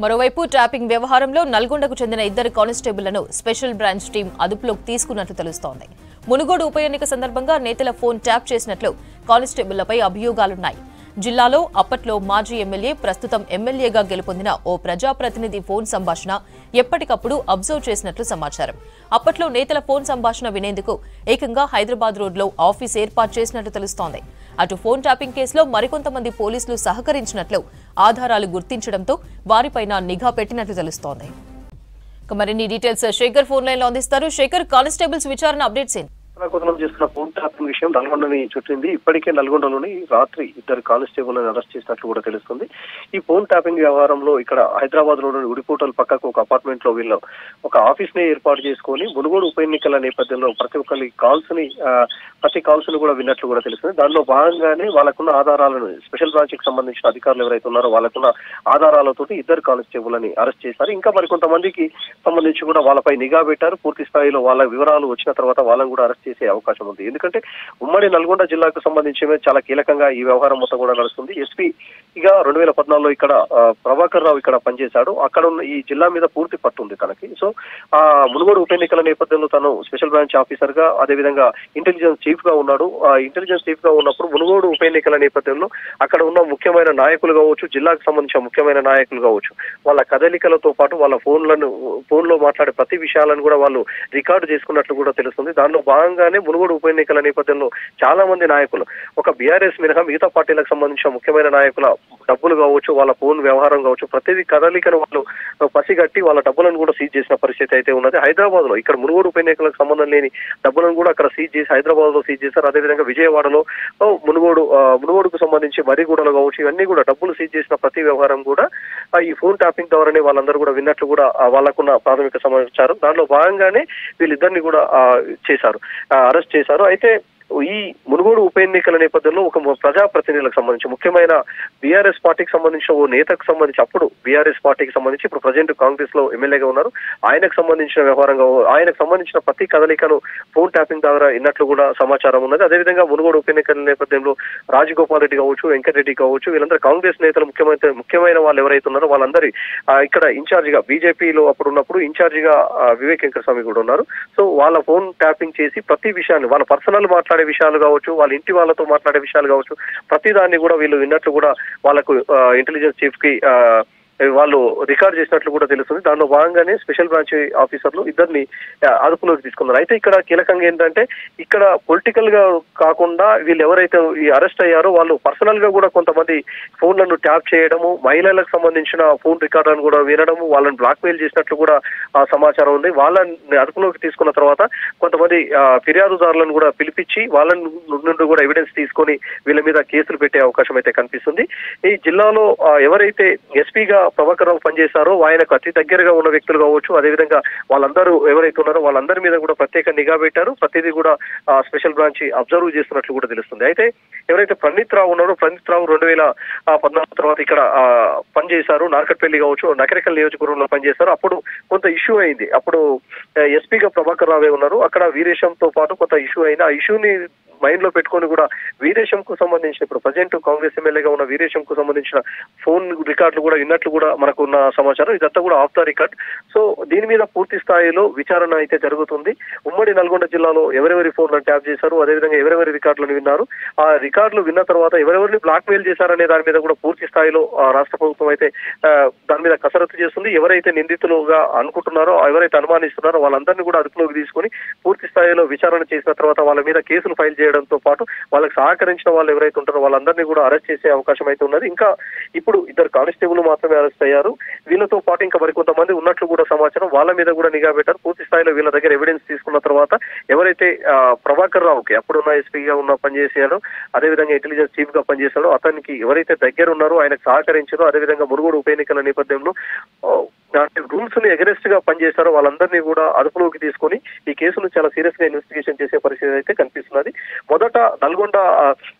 మరోవైపు ట్యాపింగ్ వ్యవహారంలో నల్గొండకు చెందిన ఇద్దరు కానిస్టేబుళ్లను స్పెషల్ బ్రాంచ్ టీం అదుపులోకి తీసుకున్నట్లు తెలుస్తోంది. మునుగోడు ఉప ఎన్నిక సందర్భంగా నేతల ఫోన్ ట్యాప్ చేసినట్లు కానిస్టేబుళ్లపై అభియోగాలున్నాయి. జిల్లాలో అప్పట్లో మాజీ ఎమ్మెల్యే, ప్రస్తుతం ఎమ్మెల్యేగా గెలుపొందిన ఓ ప్రజాప్రతినిధి ఫోన్ సంభాషణ ఎప్పటికప్పుడు అబ్జర్వ్ చేసినట్లు సమాచారం. అప్పట్లో నేతల ఫోన్ సంభాషణ వినేందుకు ఏకంగా హైదరాబాద్ రోడ్లో ఆఫీస్ ఏర్పాటు చేసినట్లు తెలుస్తోంది. అటు ఫోన్ ట్యాపింగ్ కేసులో మరికొంతమంది పోలీసులు సహకరించినట్లు ఆధారాలు గుర్తించడంతో వారిపైన నిఘా పెట్టినట్లు తెలుస్తోంది. మరిన్ని డీటెయిల్స్ శేఖర్ ఫోన్ లైన్ లో అందిస్తారు. శేఖర్, కానిస్టేబుల్స్ విచారణ అప్డేట్స్ ఏంటి? కొత్తనం చేస్తున్న ఫోన్ ట్యాపింగ్ విషయం నల్గొండని చుట్టింది. ఇప్పటికే నల్గొండలోని రాత్రి ఇద్దరు కానిస్టేబుల్ అరెస్ట్ చేసినట్లు కూడా తెలుస్తుంది. ఈ ఫోన్ ట్యాపింగ్ వ్యవహారంలో ఇక్కడ హైదరాబాద్ లోని ఉడిపోటల్ పక్కకు ఒక అపార్ట్మెంట్ లో వీళ్ళు ఒక ఆఫీస్ ని ఏర్పాటు చేసుకుని మునుగోడు ఉప ఎన్నికల నేపథ్యంలో ప్రతి కాల్స్ ని కూడా విన్నట్లు కూడా తెలుస్తుంది. దానిలో భాగంగానే వాళ్ళకున్న ఆధారాలను స్పెషల్ బ్రాంచ్ కి సంబంధించిన అధికారులు ఎవరైతే ఉన్నారో వాళ్ళకున్న ఆధారాలతోటి ఇద్దరు కానిస్టేబుల్ అని అరెస్ట్ చేశారు. ఇంకా మరికొంతమందికి సంబంధించి కూడా వాళ్ళపై నిఘా పెట్టారు. పూర్తి స్థాయిలో వాళ్ళ వివరాలు వచ్చిన తర్వాత వాళ్ళని కూడా అరెస్ట్ చేసే అవకాశం ఉంది. ఎందుకంటే ఉమ్మడి నల్గొండ జిల్లాకు సంబంధించి చాలా కీలకంగా ఈ వ్యవహారం మొత్తం కూడా నడుస్తుంది. ఎస్పీగా 2014లో ఇక్కడ ప్రభాకర్ రావు ఇక్కడ పనిచేశాడు. అక్కడ ఉన్న ఈ జిల్లా మీద పూర్తి పట్టుంది తనకి. సో ఆ మునుగోడు ఉప ఎన్నికల నేపథ్యంలో తను స్పెషల్ బ్రాంచ్ ఆఫీసర్ గా, అదేవిధంగా ఇంటెలిజెన్స్ చీఫ్ గా ఉన్నాడు. ఆ ఇంటెలిజెన్స్ చీఫ్ గా ఉన్నప్పుడు మునుగోడు ఉప ఎన్నికల నేపథ్యంలో అక్కడ ఉన్న ముఖ్యమైన నాయకులు కావచ్చు, జిల్లాకు సంబంధించిన ముఖ్యమైన నాయకులు కావచ్చు, వాళ్ళ కదలికలతో పాటు వాళ్ళ ఫోన్లో మాట్లాడే ప్రతి విషయాలను కూడా వాళ్ళు రికార్డు చేసుకున్నట్లు కూడా తెలుస్తుంది. దానిలో భాగంగానే మునుగోడు ఉప ఎన్నికల నేపథ్యంలో చాలా మంది నాయకులు, ఒక బీఆర్ఎస్ మినహా మిగతా పార్టీలకు సంబంధించిన ముఖ్యమైన నాయకుల డబ్బులు కావచ్చు, వాళ్ళ ఫోన్ వ్యవహారం కావచ్చు, ప్రతిదీ కదలికను వాళ్ళు పసిగట్టి వాళ్ళ డబ్బులను కూడా సీజ్ చేసిన పరిస్థితి అయితే ఉన్నది. హైదరాబాద్ లో ఇక్కడ మునుగోడు ఉప ఎన్నికలకు సంబంధం లేని డబ్బులను కూడా అక్కడ సీజ్ చేసి హైదరాబాద్ లో సీజ్ చేశారు. అదేవిధంగా విజయవాడలో మునుగోడుకు సంబంధించి మరిగూడలు కావచ్చు, ఇవన్నీ కూడా డబ్బులు సీజ్ చేసిన ప్రతి వ్యవహారం కూడా ఈ ఫోన్ ట్యాపింగ్ ద్వారానే వాళ్ళందరూ కూడా విన్నట్లు కూడా వాళ్ళకున్న ప్రాథమిక సమాచారం. దానిలో భాగంగానే వీళ్ళిద్దరిని కూడా అరెస్ట్ చేశారు. అయితే ఈ మునుగోడు ఉప ఎన్నికల నేపథ్యంలో ఒక ప్రజాప్రతినిధులకు సంబంధించి ముఖ్యమైన బీఆర్ఎస్ పార్టీకి సంబంధించిన ఓ నేతకు సంబంధించి, అప్పుడు బీఆర్ఎస్ పార్టీకి సంబంధించి ఇప్పుడు ప్రజెంట్ కాంగ్రెస్ లో ఎమ్మెల్యేగా ఉన్నారు, ఆయనకు సంబంధించిన వ్యవహారంగా ఆయనకు సంబంధించిన ప్రతి కదలికను ఫోన్ ట్యాపింగ్ ద్వారా విన్నట్లు కూడా సమాచారం ఉన్నది. అదేవిధంగా మునుగోడు ఉప ఎన్నికల నేపథ్యంలో రాజగోపాల్ రెడ్డి కావచ్చు, వెంకటరెడ్డి కావచ్చు, వీళ్ళందరూ కాంగ్రెస్ నేతలు ముఖ్యమైన వాళ్ళు ఎవరైతే ఉన్నారో వాళ్ళందరి ఇక్కడ ఇన్ఛార్జిగా బీజేపీలో అప్పుడు ఉన్నప్పుడు ఇన్ఛార్జిగా వివేక్ వెంకటస్వామి కూడా ఉన్నారు. సో వాళ్ళ ఫోన్ ట్యాపింగ్ చేసి ప్రతి విషయాన్ని, వాళ్ళ పర్సనల్ మాట్లాడే విషయాలు కావచ్చు, వాళ్ళ ఇంటి వాళ్ళతో మాట్లాడే విషయాలు కావచ్చు, ప్రతిదాన్ని కూడా వీళ్ళు విన్నట్లు కూడా వాళ్ళకు ఇంటెలిజెన్స్ చీఫ్ కి వాళ్ళు రికార్డ్ చేసినట్లు కూడా తెలుస్తుంది. దానిలో భాగంగానే స్పెషల్ బ్రాంచ్ ఆఫీసర్లు ఇద్దరిని అదుపులోకి తీసుకున్నారు. అయితే ఇక్కడ కీలకంగా ఏంటంటే ఇక్కడ పొలిటికల్ గా కాకుండా వీళ్ళు ఎవరైతే ఈ అరెస్ట్ అయ్యారో వాళ్ళు పర్సనల్ గా కూడా కొంతమంది ఫోన్లను ట్యాప్ చేయడము, మహిళలకు సంబంధించిన ఫోన్ రికార్డులను కూడా వినడము, వాళ్ళని బ్లాక్మెయిల్ చేసినట్లు కూడా సమాచారం ఉంది. వాళ్ళని అదుపులోకి తీసుకున్న తర్వాత కొంతమంది ఫిర్యాదుదారులను కూడా పిలిపించి వాళ్ళ నుండి కూడా ఎవిడెన్స్ తీసుకొని వీళ్ళ మీద కేసులు పెట్టే అవకాశం అయితే కనిపిస్తుంది. ఈ జిల్లాలో ఎవరైతే ఎస్పీగా ప్రభాకర్ రావు పనిచేశారో ఆయనకు అతి దగ్గరగా ఉన్న వ్యక్తులు కావచ్చు, అదేవిధంగా వాళ్ళందరూ ఎవరైతే ఉన్నారో వాళ్ళందరి మీద కూడా ప్రత్యేక నిఘా పెట్టారు. ప్రతిదీ కూడా స్పెషల్ బ్రాంచ్ అబ్జర్వ్ చేస్తున్నట్లు కూడా తెలుస్తుంది. అయితే ఎవరైతే ప్రణీత్ రావు ఉన్నారో, ప్రణీత్ రావు 2014 తర్వాత ఇక్కడ పనిచేశారు, నార్కట్పల్లి కావచ్చు, నకరికల్ నియోజకవర్గంలో పనిచేశారు. అప్పుడు కొంత ఇష్యూ అయింది. అప్పుడు ఎస్పీగా ప్రభాకర్ రావే ఉన్నారు. అక్కడ వీరేశంతో పాటు కొంత ఇష్యూ అయింది. ఆ ఇష్యూని మైండ్ లో పెట్టుకొని కూడా వీరేశంకు సంబంధించిన, ఇప్పుడు ప్రజెంట్ కాంగ్రెస్ ఎమ్మెల్యేగా ఉన్న వీరేశంకు సంబంధించిన ఫోన్ రికార్డులు కూడా విన్నట్లు కూడా మనకు ఉన్న సమాచారం. ఇదంతా కూడా ఆఫ్ ద రికార్డ్. సో దీని మీద పూర్తి స్థాయిలో విచారణ అయితే జరుగుతుంది. ఉమ్మడి నల్గొండ జిల్లాలో ఎవరెవరి ఫోన్లను ట్యాప్ చేశారు, అదేవిధంగా ఎవరెవరి రికార్డులను విన్నారు, ఆ రికార్డులు విన్న తర్వాత ఎవరెవరిని బ్లాక్మెయిల్ చేశారనే దాని మీద కూడా పూర్తి స్థాయిలో రాష్ట్ర ప్రభుత్వం అయితే దాని మీద కసరత్తు చేస్తుంది. ఎవరైతే నిందితులుగా అనుకుంటున్నారో, ఎవరైతే అనుమానిస్తున్నారో వాళ్ళందరినీ కూడా అదుపులోకి తీసుకొని పూర్తి స్థాయిలో విచారణ చేసిన తర్వాత వాళ్ళ మీద కేసులు ఫైల్ చేయడంతో పాటు వాళ్ళకి సహకరించిన వాళ్ళు ఎవరైతే ఉంటారో వాళ్ళందరినీ కూడా అరెస్ట్ చేసే అవకాశం అయితే ఉన్నది. ఇంకా ఇప్పుడు ఇద్దరు కానిస్టేబుల్ మాత్రమే అరెస్ట్ అయ్యారు. వీళ్ళతో పాటు ఇంకా మరికొంతమంది ఉన్నట్లు కూడా సమాచారం. వాళ్ళ మీద కూడా నిఘా పెట్టారు. పూర్తి స్థాయిలో వీళ్ళ దగ్గర ఎవిడెన్స్ తీసుకున్న తర్వాత ఎవరైతే ప్రభాకర్ రావుకి అప్పుడున్న ఎస్పీగా ఉన్న పనిచేసాడో, అదేవిధంగా ఇంటెలిజెన్స్ చీఫ్ గా పనిచేశాడో, అతనికి ఎవరైతే దగ్గర ఉన్నారో, ఆయనకు సహకరించారో, అదేవిధంగా మునుగోడు ఉప ఎన్నికల నేపథ్యంలో రూల్స్ ని ఎగరెస్ట్ గా పనిచేస్తారో వాళ్ళందరినీ కూడా అదుపులోకి తీసుకొని ఈ కేసును చాలా సీరియస్ గా ఇన్వెస్టిగేషన్ చేసే పరిస్థితి అయితే కనిపిస్తున్నది. మొదట నల్గొండ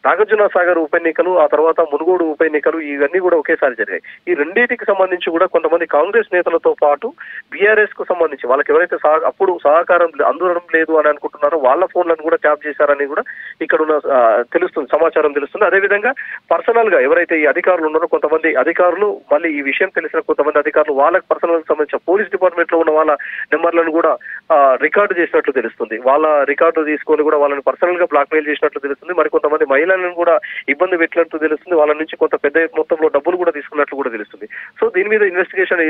నాగార్జున సాగర్ ఉప ఎన్నికలు, ఆ తర్వాత మునుగోడు ఉప ఎన్నికలు ఇవన్నీ కూడా ఒకేసారి జరిగాయి. ఈ రెండింటికి సంబంధించి కూడా కొంతమంది కాంగ్రెస్ నేతలతో పాటు బీఆర్ఎస్ కు సంబంధించి వాళ్ళకి ఎవరైతే అప్పుడు సహకారం అందడం లేదు అని అనుకుంటున్నారో వాళ్ళ ఫోన్లను కూడా ట్యాప్ చేశారని కూడా ఇక్కడ ఉన్న తెలుస్తుంది, సమాచారం తెలుస్తుంది. అదేవిధంగా పర్సనల్ గా ఎవరైతే ఈ అధికారులు ఉన్నారో కొంతమంది అధికారులు మళ్ళీ ఈ విషయం తెలిసిన కొంతమంది అధికారులు వాళ్ళకి పర్సనల్ సంబంధించిన పోలీస్ డిపార్ట్మెంట్ లో ఉన్న వాళ్ళ నెంబర్లను కూడా రికార్డు చేసినట్లు తెలుస్తుంది. వాళ్ళ రికార్డు తీసుకొని కూడా వాళ్ళని పర్సనల్ గా బ్లాక్ మెయిల్ చేసినట్లు తెలుస్తుంది. మరి కొంతమంది మహిళలను కూడా ఇబ్బంది పెట్టినట్లు తెలుస్తుంది. వాళ్ళ నుంచి కొంత పెద్ద మొత్తంలో డబ్బులు కూడా తీసుకున్నట్లు కూడా తెలుస్తుంది. సో దీని మీద ఇన్వెస్టిగేషన్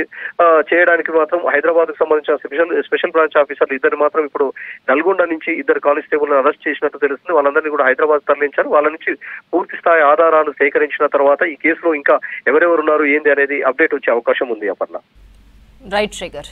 చేయడానికి మాత్రం హైదరాబాద్ కు సంబంధించిన స్పెషల్ బ్రాంచ్ ఆఫీసర్లు ఇద్దరు మాత్రం ఇప్పుడు నల్గొండ నుంచి ఇద్దరు కానిస్టేబుల్ అరెస్ట్ చేసినట్టు తెలుస్తుంది. వాళ్ళందరినీ కూడా హైదరాబాద్ తరలించారు. వాళ్ళ నుంచి పూర్తి స్థాయి ఆధారాలు సేకరించిన తర్వాత ఈ కేసులో ఇంకా ఎవరెవరు ఉన్నారు ఏంది అనేది అప్డేట్ వచ్చే అవకాశం ఉంది. అపర్ణ. రైట్ శ్రీగర్.